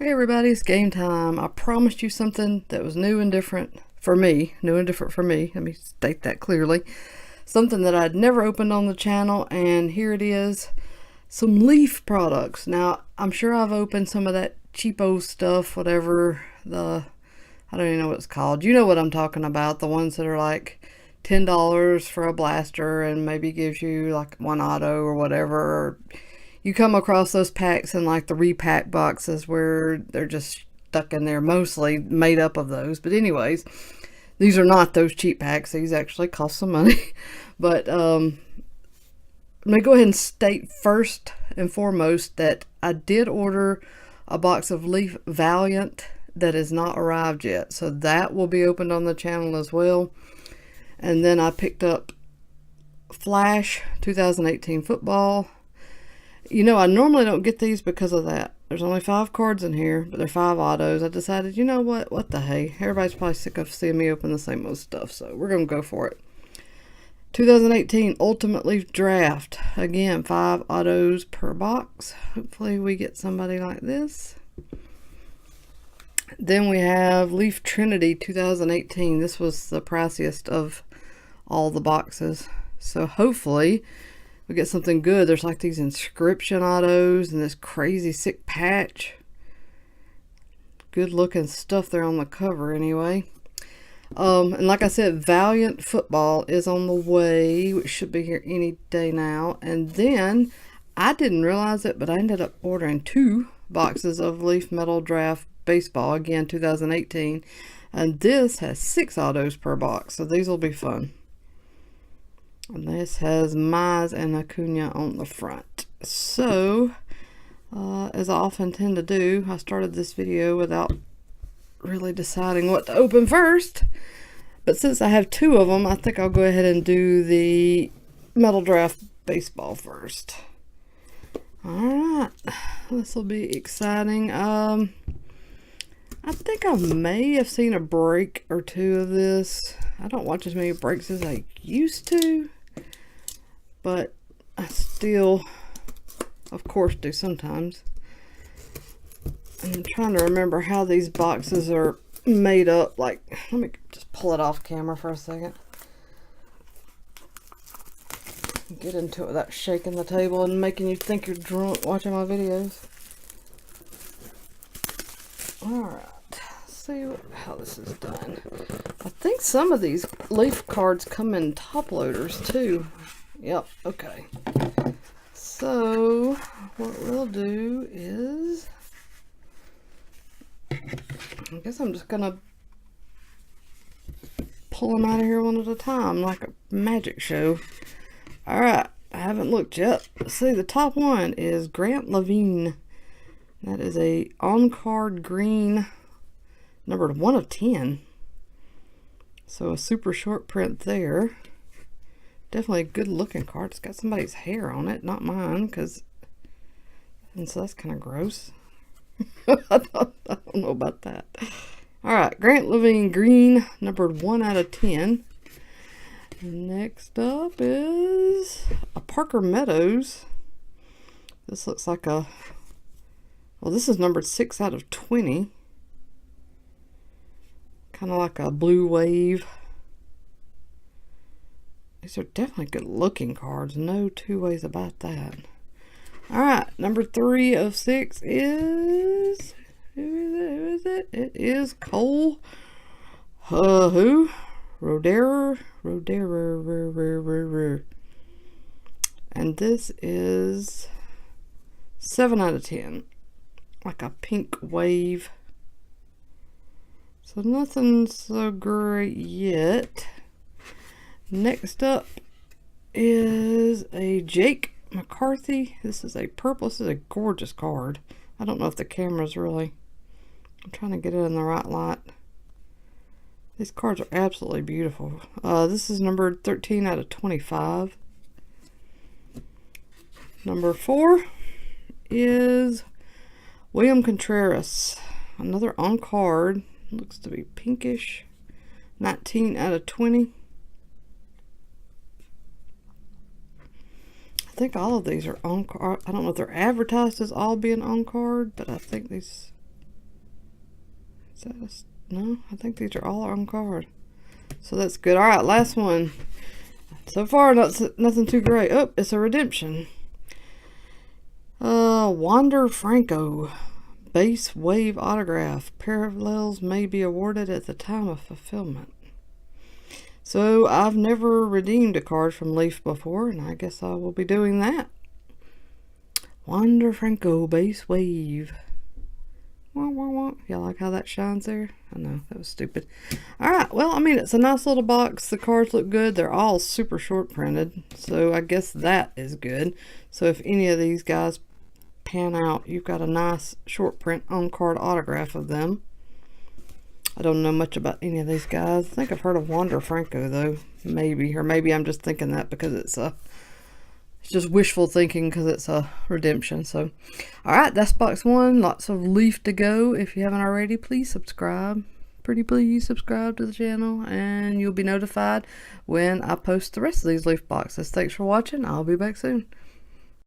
Hey everybody, it's game time. I promised you something that was new and different for me. New and different for me. Let me state that clearly. Something that I'd never opened on the channel, and here it is. Some Leaf products. Now, I'm sure I've opened some of that cheapo stuff, whatever I don't even know what it's called. You know what I'm talking about. The ones that are like $10 for a blaster and maybe gives you like one auto or whatever. Or you come across those packs in like the repack boxes where they're just stuck in there, mostly made up of those. But anyways, these are not those cheap packs. These actually cost some money. But let me go ahead and state first and foremost that I did order a box of Leaf Valiant that has not arrived yet. So that will be opened on the channel as well. And then I picked up Flash 2018 football. You know, I normally don't get these because of that. There's only 5 cards in here, but they're 5 autos. I decided, you know what the hey. Everybody's probably sick of seeing me open the same old stuff, so we're going to go for it. 2018 Ultimate Leaf Draft. Again, 5 autos per box. Hopefully we get somebody like this. Then we have Leaf Trinity 2018. This was the priciest of all the boxes. So hopefully we get something good. There's like these inscription autos and this crazy sick patch. Good looking stuff there on the cover anyway. And like I said, Valiant football is on the way, which should be here any day now. And then I didn't realize it, but I ended up ordering 2 boxes of Leaf Metal Draft baseball, again 2018, and this has 6 autos per box, so these will be fun. And this has Mize and Acuna on the front. So as I often tend to do, I started this video without really deciding what to open first, but since I have 2 of them, I think I'll go ahead and do the Metal Draft baseball first. Alright, this will be exciting. I think I may have seen a break or 2 of this. I don't watch as many breaks as I used to, but I still, of course, do sometimes. I'm trying to remember how these boxes are made up. Like, let me just pull it off camera for a second. Get into it without shaking the table and making you think you're drunk watching my videos. Alright. See how this is done. I think some of these Leaf cards come in top loaders too. Yep, okay. So what we'll do is, I guess I'm just gonna pull them out of here one at a time like a magic show. Alright, I haven't looked yet. Let's see, the top one is Grant Lavigne. That is a on-card green, numbered 1 of 10. So a super short print there. Definitely a good looking card. It's got somebody's hair on it, not mine, and so that's kind of gross. I don't know about that. Alright, Grant Lavigne green, numbered 1 out of 10. Next up is a Parker Meadows. This looks like a, well, this is numbered 6 out of 20. Kind of like a blue wave. These are definitely good looking cards. No 2 ways about that. Alright, number 3 of 6 is, who is it? It is Cole Roederer. And this is 7 out of 10. Like a pink wave. So nothing so great yet. Next up is a Jake McCarthy. This is a purple. This is a gorgeous card. I don't know if the camera's really, I'm trying to get it in the right light. These cards are absolutely beautiful. This is numbered 13 out of 25. Number 4 is William Contreras. Another on card. Looks to be pinkish. 19 out of 20. I think all of these are on card. I don't know if they're advertised as all being on card, but I think these No, I think these are all on card. So that's good. All right, last one. So far, nothing too great. Oh, it's a redemption. Wander Franco. Base wave autograph. Parallels may be awarded at the time of fulfillment. So I've never redeemed a card from Leaf before, and I guess I will be doing that. Wander Franco base wave. Wah, wah, wah. Y'all like how that shines there? I know, that was stupid. Alright, well, I mean, it's a nice little box. The cards look good. They're all super short printed, so I guess that is good. So if any of these guys pan out, you've got a nice short print on card autograph of them. I don't know much about any of these guys. I think I've heard of Wander Franco though, maybe, or maybe I'm just thinking that because it's just wishful thinking because it's a redemption. So alright, that's box one. Lots of Leaf to go. If you haven't already, please subscribe. Pretty please subscribe to the channel, and you'll be notified when I post the rest of these Leaf boxes. Thanks for watching. I'll be back soon.